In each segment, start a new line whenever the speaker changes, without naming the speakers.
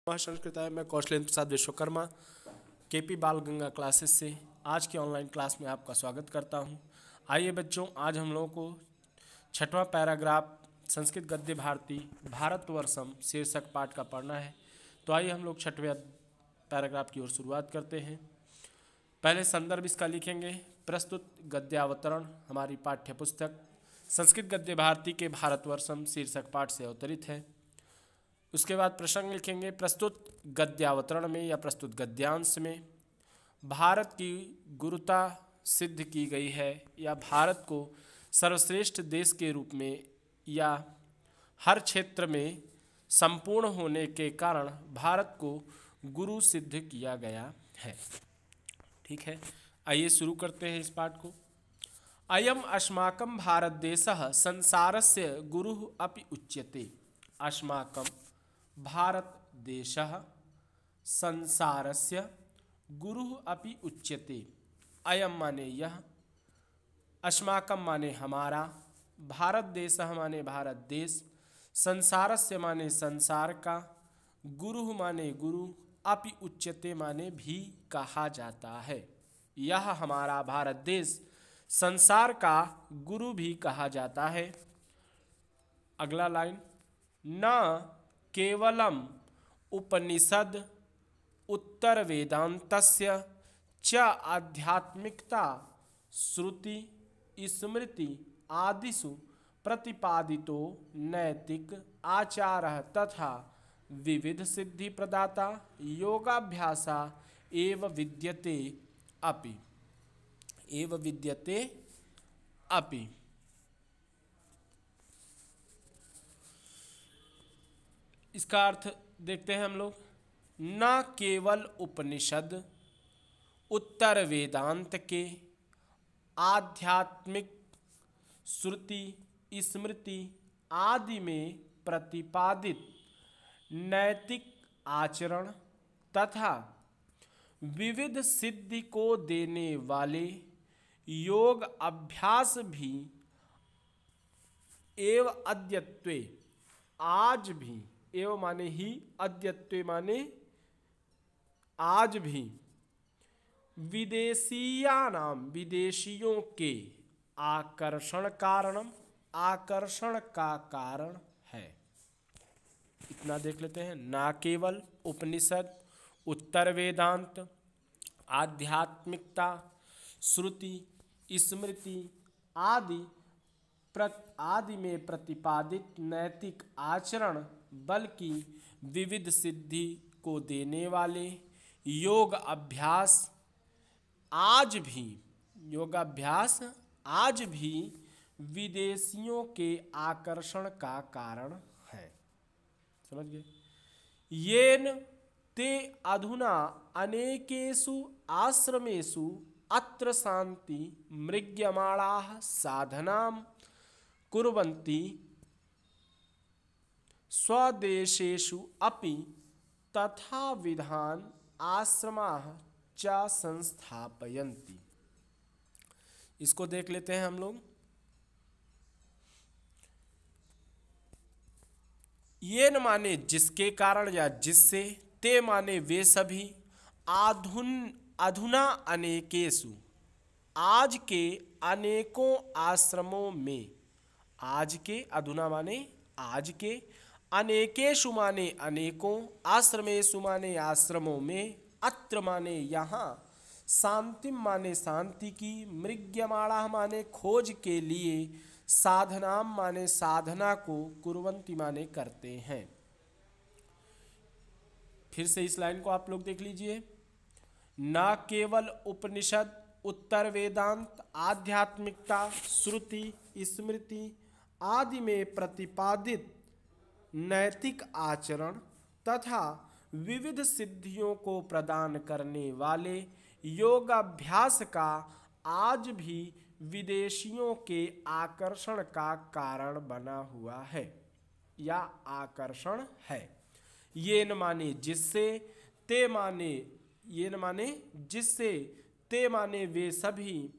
संस्कृताय मैं कौशलेंद्र प्रसाद विश्वकर्मा केपी बाल गंगा क्लासेस से आज के ऑनलाइन क्लास में आपका स्वागत करता हूं। आइए बच्चों, आज हम लोगों को छठवां पैराग्राफ संस्कृत गद्य भारती भारतवर्षम शीर्षक पाठ का पढ़ना है। तो आइए हम लोग छठवें पैराग्राफ की ओर शुरुआत करते हैं। पहले संदर्भ इसका लिखेंगे। प्रस्तुत गद्यावतरण हमारी पाठ्य पुस्तक संस्कृत गद्य भारती के भारतवर्षम शीर्षक पाठ से अवतरित है। उसके बाद प्रसंग लिखेंगे। प्रस्तुत गद्यावतरण में या प्रस्तुत गद्यांश में भारत की गुरुता सिद्ध की गई है या भारत को सर्वश्रेष्ठ देश के रूप में या हर क्षेत्र में संपूर्ण होने के कारण भारत को गुरु सिद्ध किया गया है। ठीक है, आइए शुरू करते हैं इस पाठ को। अयम अस्माकं भारत देशः संसारस्य गुरुः अपि उच्यते। अस्माकं भारत देशः संसारस्य गुरुः अपि उच्यते। अयम माने यह, अस्माकं माने हमारा, भारत देशः माने भारत देश, संसारस्य माने संसार का, गुरुः माने गुरु, अपि उच्यते माने भी कहा जाता है। यह हमारा भारत देश संसार का गुरु भी कहा जाता है। अगला लाइन, न केवलम उपनिषद उत्तर वेदांतस्य च आध्यात्मिकता श्रुति स्मृति आदिषु प्रतिपादितो नैतिक आचारः तथा विविध सिद्धि प्रदाता योगाभ्यासा एव विद्यते अपि। इसका अर्थ देखते हैं हम लोग। न केवल उपनिषद उत्तर वेदांत के आध्यात्मिक श्रुति स्मृति आदि में प्रतिपादित नैतिक आचरण तथा विविध सिद्धि को देने वाले योग अभ्यास भी एव अद्यत्वे आज भी, एव माने ही, अद्यत्वे माने आज भी, विदेशियानाम विदेशियों के आकर्षण कारणम आकर्षण का कारण है। इतना देख लेते हैं। ना केवल उपनिषद उत्तर वेदांत आध्यात्मिकता श्रुति स्मृति आदि में प्रतिपादित नैतिक आचरण बल्कि विविध सिद्धि को देने वाले योगाभ्यास आज भी विदेशियों के आकर्षण का कारण है। समझ गए? येन ते अधुना अनेकेषु आश्रमेषु अत्र शांति मृग्यमाणाः साधनां कुर्वन्ति स्वदेशेषु अपि तथा विधान आश्रमाः च संस्थापयन्ति। इसको देख लेते हैं हम लोग। ये न माने जिसके कारण या जिससे, ते माने वे सभी, अधुना अनेकेषु आज के अनेकों आश्रमों में, आज के, अधुना माने आज के, अनेकेषु माने अनेकों, आश्रमेषु माने आश्रमों में, अत्र माने यहाँ, शांतिम माने शांति की, मृग्यमाणा माने खोज के लिए, साधनाम माने साधना को, कुर्वन्ति माने करते हैं। फिर से इस लाइन को आप लोग देख लीजिए। न केवल उपनिषद उत्तर वेदांत आध्यात्मिकता श्रुति स्मृति आदि में प्रतिपादित नैतिक आचरण तथा विविध सिद्धियों को प्रदान करने वाले योगाभ्यास का आज भी विदेशियों के आकर्षण का कारण बना हुआ है या आकर्षण है। ये न माने जिससे, ते माने, ये न माने जिससे, ते माने वे सभी,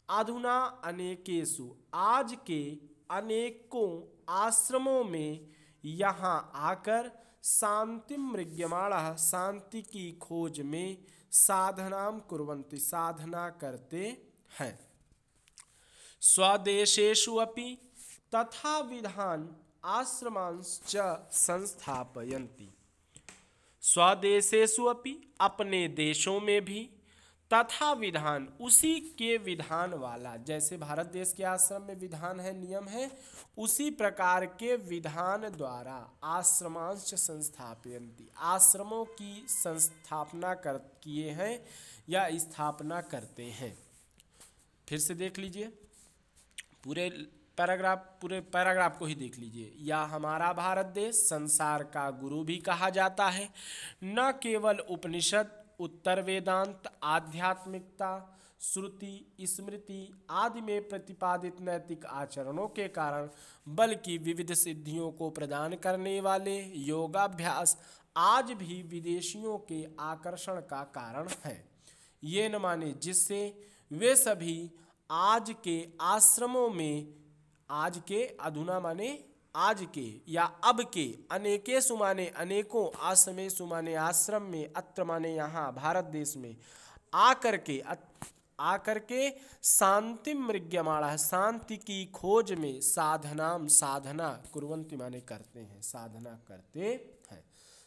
अधुना अनेकेषु आज के अनेकों आश्रमों में यहाँ आकर शांतिं मृग्यमाणः शांति की खोज में साधनां कुर्वन्ति साधना करते हैं। स्वदेशेषु अपि तथा विधान आश्रमांश्च संस्थापयन्ति। स्वदेशेषु अपि अपने देशों में भी तथा विधान उसी के विधान वाला, जैसे भारत देश के आश्रम में विधान है नियम है, उसी प्रकार के विधान द्वारा आश्रमांश संस्थापयन्ति आश्रमों की संस्थापना किए हैं या स्थापना करते हैं। फिर से देख लीजिए पूरे पैराग्राफ को ही देख लीजिए। या हमारा भारत देश संसार का गुरु भी कहा जाता है। न केवल उपनिषद उत्तर वेदांत आध्यात्मिकता श्रुति स्मृति आदि में प्रतिपादित नैतिक आचरणों के कारण बल्कि विविध सिद्धियों को प्रदान करने वाले योगाभ्यास आज भी विदेशियों के आकर्षण का कारण है। ये न माने जिससे वे सभी आज के आश्रमों में, आज के अधुना माने आज के या अब के, अनेके सुमाने अनेकों, आश्रमे सुमाने आश्रम में, अत्र माने यहाँ भारत देश में आकर के शांति मृग्यमाणः शांति की खोज में साधना कुर्वन्ति माने करते हैं, साधना करते हैं।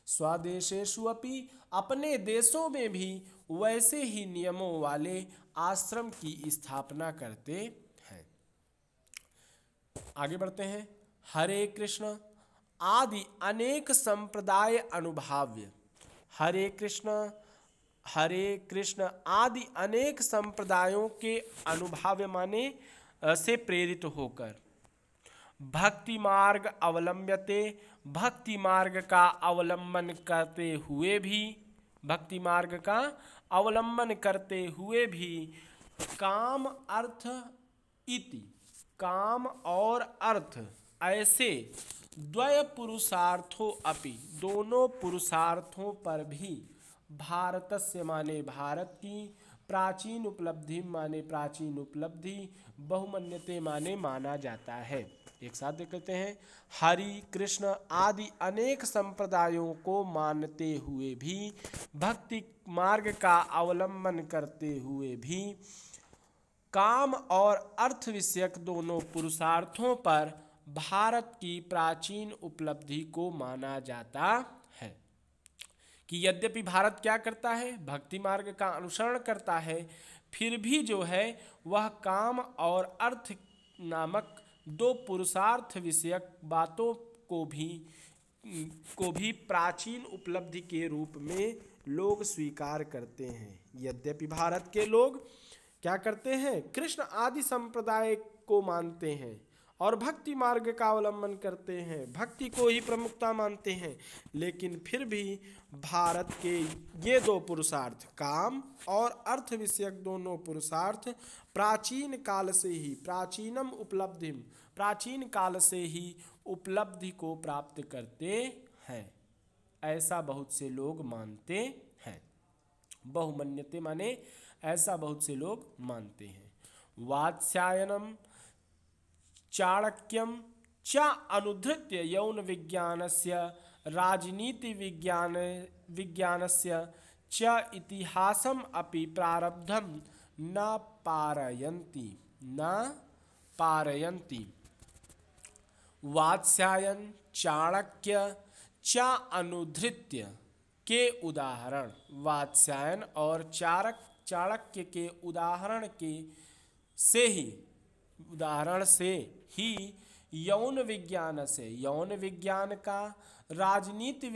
स्वदेशेषु अपि अपने देशों में भी वैसे ही नियमों वाले आश्रम की स्थापना करते हैं। आगे बढ़ते हैं। हरे कृष्ण आदि अनेक संप्रदाय अनुभाव्य। हरे कृष्ण आदि अनेक संप्रदायों के अनुभाव्य माने से प्रेरित होकर भक्ति मार्ग अवलंब्यते भक्ति मार्ग का अवलंबन करते हुए भी काम अर्थ इति काम और अर्थ ऐसे द्वय पुरुषार्थों अपि दोनों पुरुषार्थों पर भी भारतस्य माने भारत की प्राचीन उपलब्धि माने प्राचीन उपलब्धि बहुमन्यते माने माना जाता है। एक साथ देख लेते हैं। हरि कृष्ण आदि अनेक संप्रदायों को मानते हुए भी भक्ति मार्ग का अवलंबन करते हुए भी काम और अर्थ विषयक दोनों पुरुषार्थों पर भारत की प्राचीन उपलब्धि को माना जाता है कि यद्यपि भारत क्या करता है, भक्ति मार्ग का अनुसरण करता है, फिर भी जो है वह काम और अर्थ नामक दो पुरुषार्थ विषयक बातों को भी प्राचीन उपलब्धि के रूप में लोग स्वीकार करते हैं। यद्यपि भारत के लोग क्या करते हैं, कृष्ण आदि संप्रदाय को मानते हैं और भक्ति मार्ग का अवलंबन करते हैं, भक्ति को ही प्रमुखता मानते हैं, लेकिन फिर भी भारत के ये दो पुरुषार्थ काम और अर्थ विषयक दोनों पुरुषार्थ प्राचीन काल से ही उपलब्धि को प्राप्त करते हैं, ऐसा बहुत से लोग मानते हैं। बहुमन्यते माने ऐसा बहुत से लोग मानते हैं। वात्स्यायनम चाणक्यम च अनुधृत्य यौन विज्ञानस्य राजनीति विज्ञानस्य च इतिहासम अपि प्रारब्धम न पारयन्ति। वात्स्यायन चाणक्य च अनुधृत्य के उदाहरण, वात्स्यायन और चाणक्य के उदाहरण से ही यौन विज्ञान का राजनीति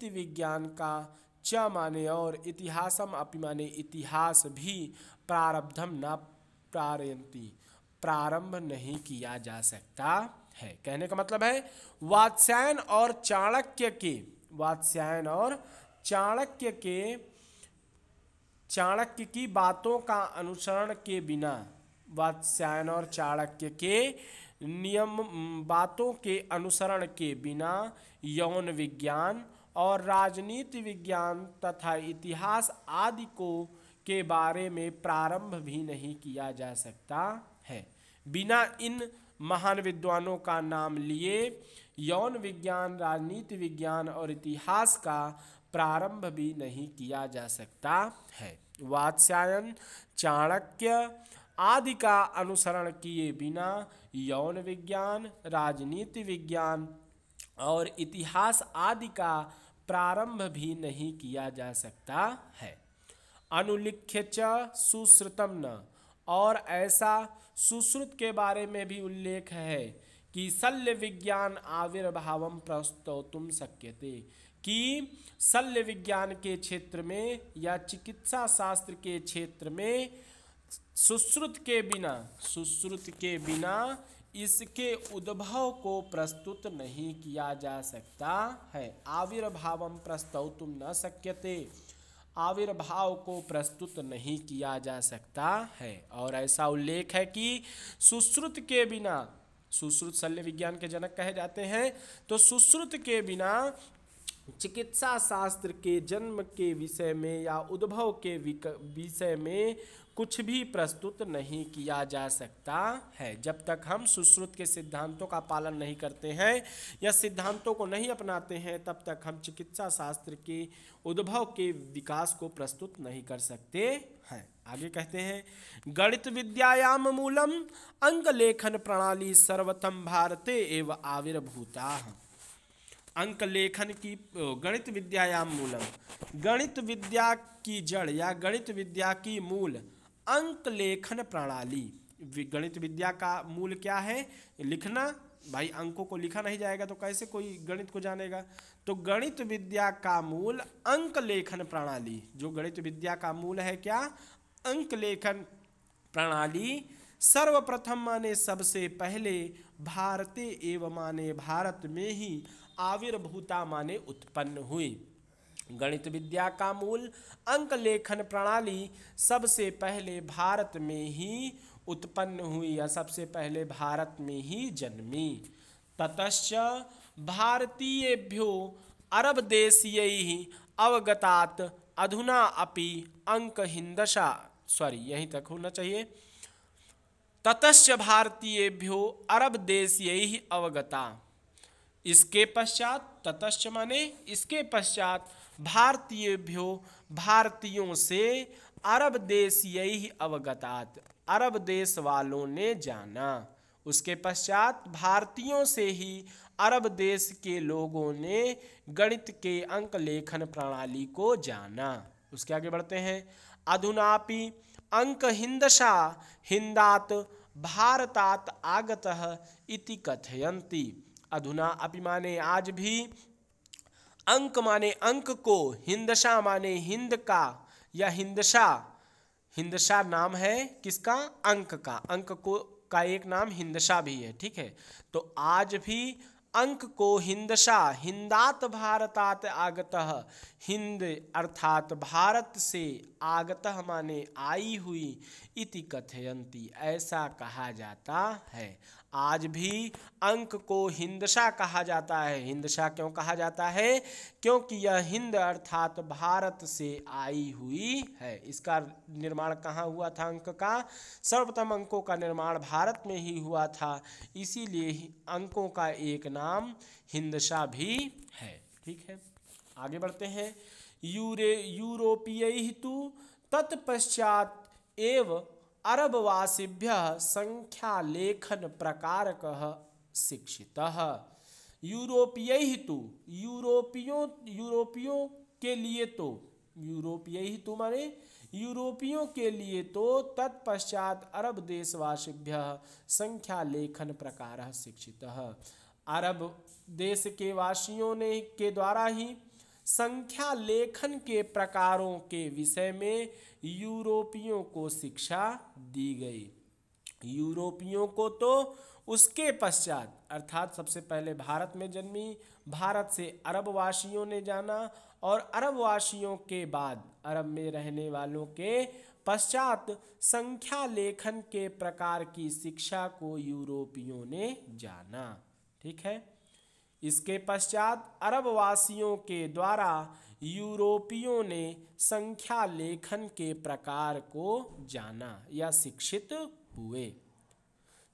विज्ञान का च माने और इतिहासम अपि माने इतिहास भी प्रारब्धम न पारयन्ति प्रारंभ नहीं किया जा सकता है। कहने का मतलब है वात्स्यायन और चाणक्य की बातों का अनुसरण के बिना, वात्स्यायन और चाणक्य के नियम बातों के अनुसरण के बिना यौन विज्ञान और राजनीति विज्ञान तथा इतिहास आदि के बारे में प्रारंभ भी नहीं किया जा सकता है। बिना इन महान विद्वानों का नाम लिए यौन विज्ञान, राजनीति विज्ञान और इतिहास का प्रारंभ भी नहीं किया जा सकता है। वात्स्यायन, चाणक्य आदि का अनुसरण किए बिना यौन विज्ञान, राजनीति विज्ञान और इतिहास आदि का प्रारंभ भी नहीं किया जा सकता है। अनुलिख्य च सुश्रुतम न, और ऐसा सुश्रुत के बारे में भी उल्लेख है कि शल्य विज्ञान आविर्भावम प्रस्तोतुम शक्यते, कि शल्य विज्ञान के क्षेत्र में या चिकित्सा शास्त्र के क्षेत्र में सुश्रुत के बिना इसके उद्भव को प्रस्तुत नहीं किया जा सकता है। आविर्भावम प्रस्तोतुम न शक्यते, आविर्भाव को प्रस्तुत नहीं किया जा सकता है। और ऐसा उल्लेख है कि सुश्रुत के बिना, सुश्रुत शल्य विज्ञान के जनक कहे जाते हैं, तो सुश्रुत के बिना चिकित्सा शास्त्र के जन्म के विषय में या उद्भव के विषय में कुछ भी प्रस्तुत नहीं किया जा सकता है। जब तक हम सुश्रुत के सिद्धांतों का पालन नहीं करते हैं या सिद्धांतों को नहीं अपनाते हैं, तब तक हम चिकित्सा शास्त्र के उद्भव के विकास को प्रस्तुत नहीं कर सकते हैं। आगे कहते हैं, गणित विद्यायाम मूलम अंक लेखन प्रणाली सर्वतम भारते एव आविर्भूता। अंक लेखन की गणित विद्यायाम मूलम, गणित विद्या की जड़ या गणित विद्या की मूल अंक लेखन प्रणाली। गणित विद्या का मूल क्या है? लिखना। भाई अंकों को लिखा नहीं जाएगा तो कैसे कोई गणित को जानेगा? तो गणित विद्या का मूल अंक लेखन प्रणाली, जो गणित विद्या का मूल है क्या? अंक लेखन प्रणाली सर्वप्रथम माने सबसे पहले भारते एवं माने भारत में ही आविर्भूता माने उत्पन्न हुई। गणित विद्या का मूल अंक लेखन प्रणाली सबसे पहले भारत में ही उत्पन्न हुई या सबसे पहले भारत में ही जन्मी। ततश्च भारतीयेभ्यो अरब देशीयैः अवगतात् अधुना अपि अंक हिंदशा, यहीं तक होना चाहिए। ततश्च भारतीयेभ्यो अरब देशीयैः अवगता, इसके पश्चात, ततश्च माने इसके पश्चात, भारतीयेभ्यो भारतीयों से अरब देशीयैः अवगतात्, अरब देश वालों ने जाना। उसके पश्चात भारतीयों से ही अरब देश के लोगों ने गणित के अंक लेखन प्रणाली को जाना। उसके आगे बढ़ते हैं, अधुनापि अंक हिंदशा हिंदात भारतात आगतः इति कथयन्ति। अधुना अपि माने आज भी, अंक माने अंक को, हिंदशा माने हिंद का या हिंदशा, हिंदशा नाम है किसका? अंक का। अंक को का एक नाम हिंदशा भी है, ठीक है। तो आज भी अंक को हिंदशा हिंदात भारतात आगतः, हिंद अर्थात भारत से, आगतः माने आई हुई, इति कथयन्ति ऐसा कहा जाता है। आज भी अंक को हिंदशा कहा जाता है। हिंदशा क्यों कहा जाता है? क्योंकि यह हिंद अर्थात भारत से आई हुई है। इसका निर्माण कहाँ हुआ था? अंक का सर्वप्रथम अंकों का निर्माण भारत में ही हुआ था, इसीलिए अंकों का एक नाम हिंदशा भी है। ठीक है, आगे बढ़ते हैं। यूरोपीय तु तत्पश्चात एव अरबवासिभ्यः संख्या लेखन प्रकारकः शिक्षितः। यूरोपीय तु, यूरोपियों के लिए तो, यूरोपीय तु माने यूरोपियों के लिए तो, तत्पश्चात अरब देशवासिभ्यः संख्या लेखन प्रकारः शिक्षितः। अरब देश के वासियों ने के द्वारा ही संख्या लेखन के प्रकारों के विषय में यूरोपियों को शिक्षा दी गई। यूरोपियों को तो उसके पश्चात अर्थात सबसे पहले भारत में जन्मी, भारत से अरबवासियों ने जाना और अरबवासियों के बाद अरब में रहने वालों के पश्चात संख्या लेखन के प्रकार की शिक्षा को यूरोपियों ने जाना। ठीक है, इसके पश्चात अरबवासियों के द्वारा यूरोपियों ने संख्या लेखन के प्रकार को जाना या शिक्षित हुए।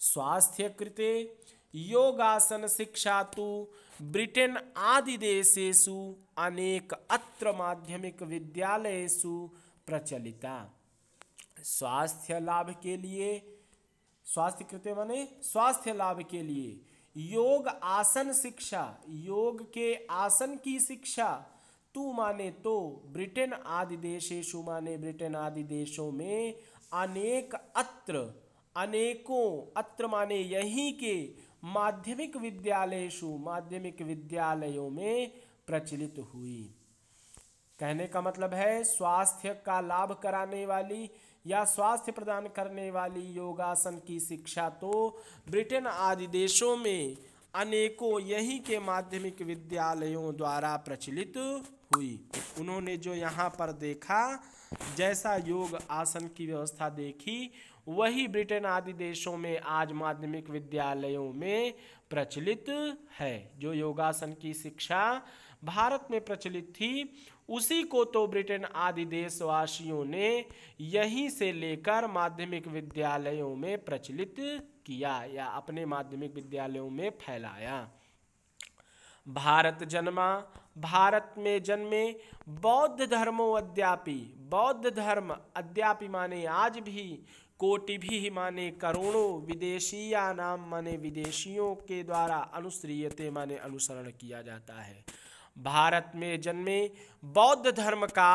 स्वास्थ्य कृते योगासन शिक्षा तु ब्रिटेन आदि देशेषु अनेक अत्र माध्यमिक विद्यालयेषु प्रचलिता। स्वास्थ्य लाभ के लिए, स्वास्थ्य कृते माने स्वास्थ्य लाभ के लिए योग आसन शिक्षा, योग के आसन की शिक्षा, तू माने तो ब्रिटेन आदि देशेषु माने ब्रिटेन आदि देशों में अनेक अत्र, अनेकों, अत्र माने यहीं के माध्यमिक विद्यालयेषु, माध्यमिक विद्यालयों में प्रचलित हुई। कहने का मतलब है स्वास्थ्य का लाभ कराने वाली या स्वास्थ्य प्रदान करने वाली योगासन की शिक्षा तो ब्रिटेन आदि देशों में अनेकों यहीं के माध्यमिक विद्यालयों द्वारा प्रचलित हुई। उन्होंने जो यहाँ पर देखा, जैसा योग आसन की व्यवस्था देखी, वही ब्रिटेन आदि देशों में आज माध्यमिक विद्यालयों में प्रचलित है। जो योगासन की शिक्षा भारत में प्रचलित थी, उसी को तो ब्रिटेन आदि देशवासियों ने यहीं से लेकर माध्यमिक विद्यालयों में प्रचलित किया या अपने माध्यमिक विद्यालयों में फैलाया। भारत जन्मा, भारत में जन्मे बौद्ध धर्मो अद्यापि, बौद्ध धर्म अद्यापि माने आज भी, कोटि भी माने करोड़ों, विदेशीया नाम माने विदेशियों के द्वारा, अनुसृयते माने अनुसरण किया जाता है। भारत में जन्मे बौद्ध धर्म का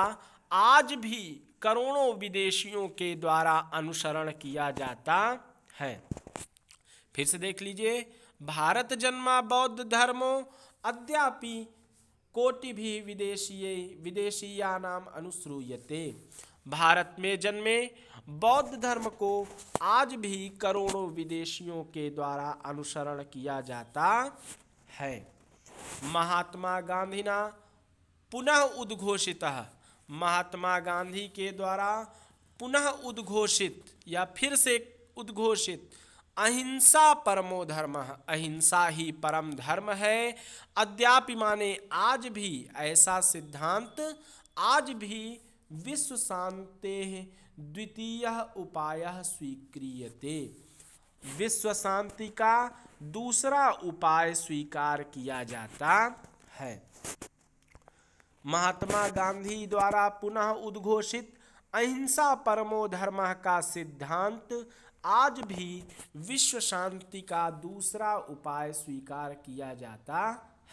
आज भी करोड़ों विदेशियों के द्वारा अनुसरण किया जाता है। फिर से देख लीजिए, भारत जन्मा बौद्ध धर्मो अद्यापि कोटि भी विदेशीया नाम अनुसृयते। भारत में जन्मे बौद्ध धर्म को आज भी करोड़ों विदेशियों के द्वारा अनुसरण किया जाता है। महात्मा गांधीना पुनः उद्घोषितः, महात्मा गांधी के द्वारा पुनः उद्घोषित या फिर से उद्घोषित अहिंसा परमो धर्म, अहिंसा ही परम धर्म है। अद्यापि माने आज भी, ऐसा सिद्धांत आज भी विश्व शांति द्वितीय उपाय स्वीक्रियते, विश्व शांति का दूसरा उपाय स्वीकार किया जाता है। महात्मा गांधी द्वारा पुनः उद्घोषित अहिंसा परमो धर्म का सिद्धांत आज भी विश्व शांति का दूसरा उपाय स्वीकार किया जाता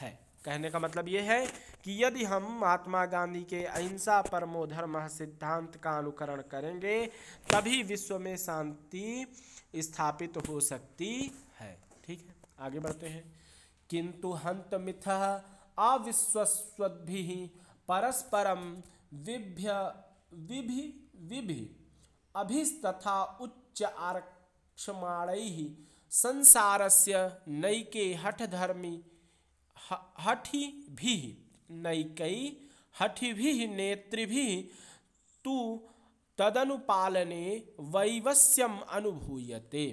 है। कहने का मतलब ये है कि यदि हम महात्मा गांधी के अहिंसा परमो धर्म सिद्धांत का अनुकरण करेंगे, तभी विश्व में शांति स्थापित हो सकती है। ठीक है, आगे बढ़ते हैं। किंतु हंत मिथः अविश्वस्वद्भिः परस्परम विभि अभिस्तथा उच्च आरक्षमाणैः संसारस्य नैके हठधर्मी हठिभिः नैकै हठिभिः नेतृभिः तु तदनुपालने वैवस्यम अनुभूयते।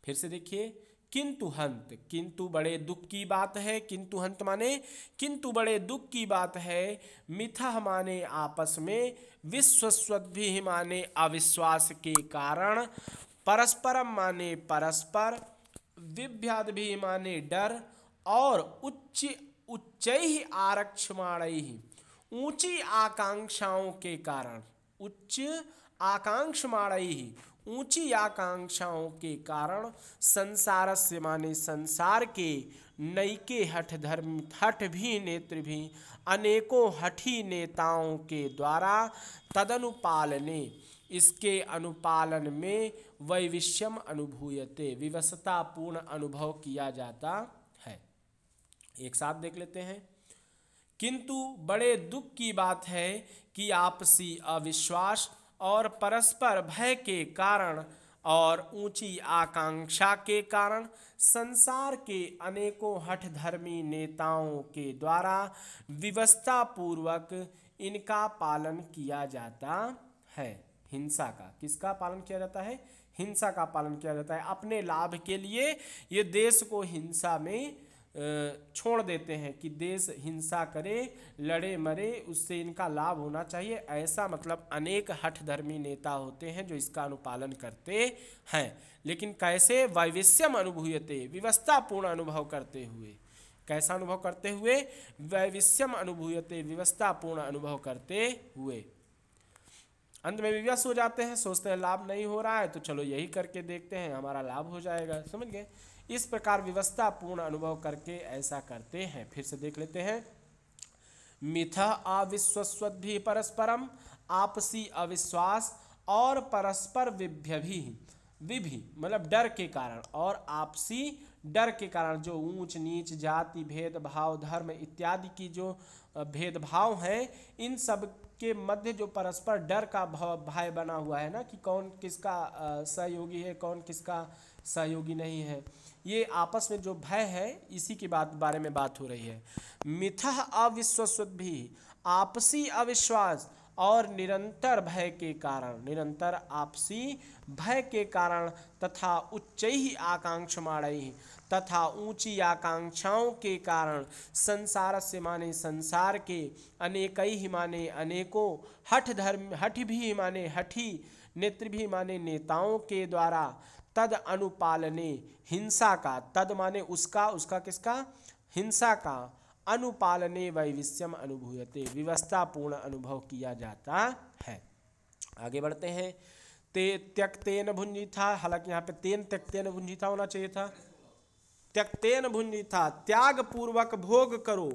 फिर से देखिए, किंतु हंत, किंतु बड़े दुख की बात है, किंतु हंत माने किंतु बड़े दुख की बात है, मिथः माने आपस में, विश्वस्वद्भिः माने अविश्वास के कारण, परस्परम माने परस्पर, विभ्याद्भिः माने डर, और उच्चैः आरक्षमाणैः ऊंची आकांक्षाओं के कारण, उच्च आकांक्षमाणैः ऊंची आकांक्षाओं के कारण, संसारस्य माने संसार के, नैके हठधर्म हठ भी नेत्र भी अनेकों हठी नेताओं के द्वारा, तदनुपालने इसके अनुपालन में, वैविष्यम अनुभूयते विवशता पूर्ण अनुभव किया जाता है। एक साथ देख लेते हैं। किंतु बड़े दुख की बात है कि आपसी अविश्वास और परस्पर भय के कारण और ऊंची आकांक्षा के कारण संसार के अनेकों हठधर्मी नेताओं के द्वारा विवशता पूर्वक इनका पालन किया जाता है। हिंसा का, किसका पालन किया जाता है? हिंसा का पालन किया जाता है। अपने लाभ के लिए ये देश को हिंसा में छोड़ देते हैं कि देश हिंसा करे, लड़े मरे, उससे इनका लाभ होना चाहिए। ऐसा मतलब अनेक हठधर्मी नेता होते हैं जो इसका अनुपालन करते हैं। लेकिन कैसे? वैविस्यम अनुभूयते, विवस्थापूर्ण अनुभव करते हुए। कैसा अनुभव करते हुए? वैविस्यम अनुभूयते, विवस्थापूर्ण अनुभव करते हुए। अंत में विवश हो जाते हैं, सोचते हैं लाभ नहीं हो रहा है तो चलो यही करके देखते हैं, हमारा लाभ हो जाएगा। समझ गए? इस प्रकार विवस्थापूर्ण अनुभव करके ऐसा करते हैं। फिर से देख लेते हैं। मिथा अविश्वस्वद्भि परस्परम, आपसी अविश्वास और परस्पर विभि मतलब डर के कारण, और आपसी डर के कारण जो ऊंच नीच, जाति भेदभाव, धर्म इत्यादि की जो भेदभाव है, इन सब के मध्य जो परस्पर डर का भय बना हुआ है ना, कि कौन किसका सहयोगी है, कौन किसका सहयोगी नहीं है, ये आपस में जो भय है, इसी की बारे में बात हो रही है। मिथः अविश्वस्वद्भिः, आपसी अविश्वास और निरंतर भय के कारण, निरंतर आपसी भय के कारण, तथा उच्चैः आकांक्षमाणैः, तथा ऊंची आकांक्षाओं के कारण, संसार से माने संसार के, अनेकैः माने अनेकों, हठ भी माने हठी, नेत्र भी माने नेताओं के द्वारा, तद अनुपालने हिंसा का, तद माने उसका, उसका किसका? हिंसा का, अनुपालने वैविस्यम अनुभूयते, विवस्थापूर्ण अनुभव किया जाता है। आगे बढ़ते हैं। ते त्यक्तेन भुंजिथा, हालांकि यहाँ पे तेन त्यक्तेन भुंजिथा होना चाहिए था। त्यक्तेन भुंजिथा, त्याग पूर्वक भोग करो,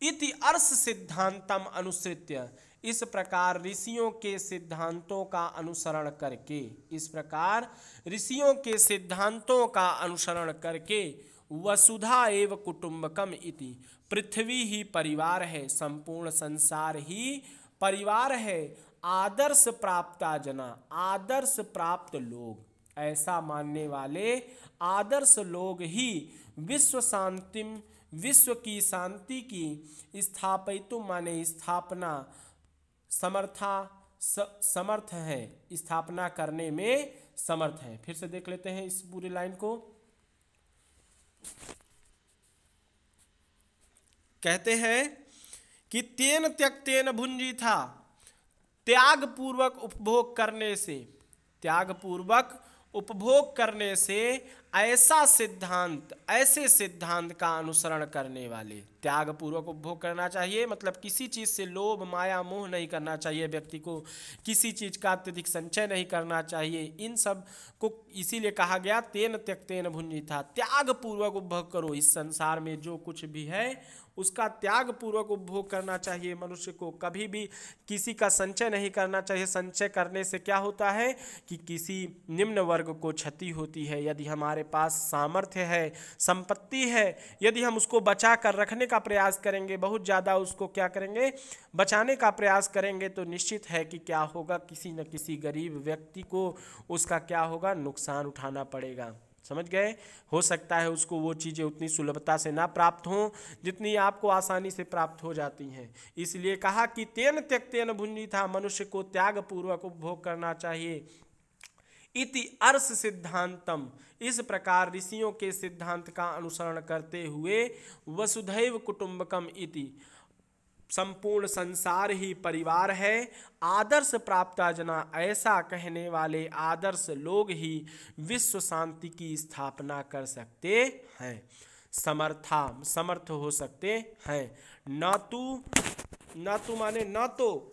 इति अर्ष सिद्धांतम अनुसृत्य, इस प्रकार ऋषियों के सिद्धांतों का अनुसरण करके, इस प्रकार ऋषियों के सिद्धांतों का अनुसरण करके, वसुधा एव कुटुंबकम इति, पृथ्वी ही परिवार है, संपूर्ण संसार ही परिवार है, आदर्श प्राप्ता जना, आदर्श प्राप्त लोग, ऐसा मानने वाले आदर्श लोग ही विश्व शांतिम, विश्व की शांति की स्थापयितुं माने स्थापना, समर्थ है, स्थापना करने में समर्थ है। फिर से देख लेते हैं इस पूरी लाइन को। कहते हैं कि तेन त्यक्तेन भुंजिथा, त्याग पूर्वक उपभोग करने से, त्याग पूर्वक उपभोग करने से, ऐसा सिद्धांत, ऐसे सिद्धांत का अनुसरण करने वाले, त्याग पूर्वक उपभोग करना चाहिए, मतलब किसी चीज़ से लोभ माया मोह नहीं करना चाहिए व्यक्ति को, किसी चीज़ का अत्यधिक संचय नहीं करना चाहिए। इन सब को इसीलिए कहा गया तेन त्यक्तेन भुंजिथा, त्याग पूर्वक उपभोग करो। इस संसार में जो कुछ भी है उसका त्याग पूर्वक उपभोग करना चाहिए मनुष्य को, कभी भी किसी का संचय नहीं करना चाहिए। संचय करने से क्या होता है कि किसी निम्न वर्ग को क्षति होती है। यदि हमारे पास सामर्थ्य है, संपत्ति है, यदि हम उसको बचा कर रखने का प्रयास करेंगे, बहुत ज़्यादा उसको क्या करेंगे, बचाने का प्रयास करेंगे, तो निश्चित है कि क्या होगा, किसी न किसी गरीब व्यक्ति को उसका क्या होगा, नुकसान उठाना पड़ेगा। समझ गए? हो सकता है उसको वो चीज़ें उतनी सुलभता से ना प्राप्त हों जितनी आपको आसानी से प्राप्त हो जाती हैं। इसलिए कहा कि तेन त्यक्तेन भुंजिथा, मनुष्य को त्याग पूर्वक उपभोग करना चाहिए। इति अर्ष सिद्धांतम, इस प्रकार ऋषियों के सिद्धांत का अनुसरण करते हुए, वसुधैव कुटुंबकम इति, संपूर्ण संसार ही परिवार है, आदर्श प्राप्ता जना, ऐसा कहने वाले आदर्श लोग ही विश्व शांति की स्थापना कर सकते हैं, समर्थ हो सकते हैं। न तु माने न तो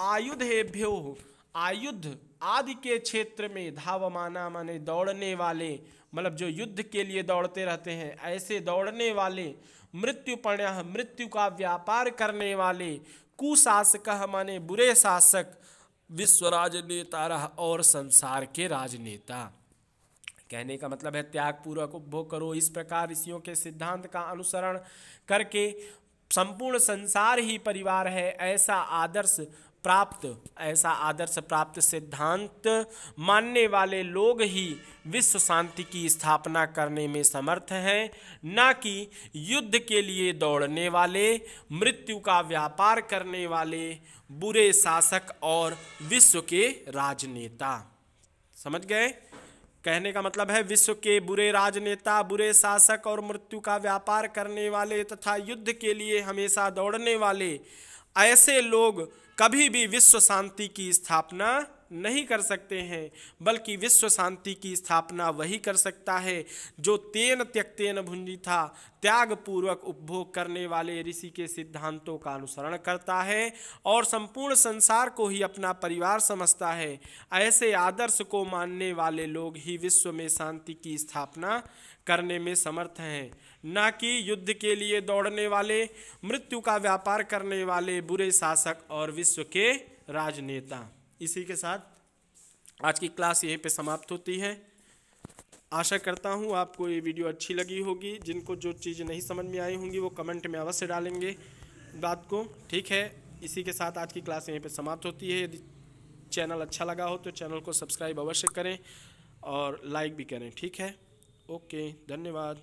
आयुधेभ्यो, आयुध आदि के क्षेत्र में, धावमाना माने दौड़ने वाले, मतलब जो युद्ध के लिए दौड़ते रहते हैं, ऐसे दौड़ने वाले, मृत्युपण्यः, मृत्यु का व्यापार करने वाले, कुशासकः माने बुरे शासक, विश्व राजनेता और संसार के राजनेता। कहने का मतलब है त्याग पूर्वक उपभोग करो। इस प्रकार ऋषियों के सिद्धांत का अनुसरण करके, संपूर्ण संसार ही परिवार है, ऐसा आदर्श प्राप्त सिद्धांत मानने वाले लोग ही विश्व शांति की स्थापना करने में समर्थ हैं, न कि युद्ध के लिए दौड़ने वाले, मृत्यु का व्यापार करने वाले, बुरे शासक और विश्व के राजनेता। समझ गए? कहने का मतलब है विश्व के बुरे राजनेता, बुरे शासक और मृत्यु का व्यापार करने वाले तथा युद्ध के लिए हमेशा दौड़ने वाले ऐसे लोग कभी भी विश्व शांति की स्थापना नहीं कर सकते हैं, बल्कि विश्व शांति की स्थापना वही कर सकता है जो तेन त्यक्तेन भुंजी था, त्याग पूर्वक उपभोग करने वाले ऋषि के सिद्धांतों का अनुसरण करता है और संपूर्ण संसार को ही अपना परिवार समझता है। ऐसे आदर्श को मानने वाले लोग ही विश्व में शांति की स्थापना करने में समर्थ हैं, न कि युद्ध के लिए दौड़ने वाले, मृत्यु का व्यापार करने वाले बुरे शासक और विश्व के राजनेता। इसी के साथ आज की क्लास यहीं पे समाप्त होती है। आशा करता हूँ आपको ये वीडियो अच्छी लगी होगी। जिनको जो चीज़ नहीं समझ में आई होंगी वो कमेंट में अवश्य डालेंगे बात को, ठीक है। इसी के साथ आज की क्लास यहीं पे समाप्त होती है। यदि चैनल अच्छा लगा हो तो चैनल को सब्सक्राइब अवश्य करें और लाइक भी करें, ठीक है। ओके, धन्यवाद।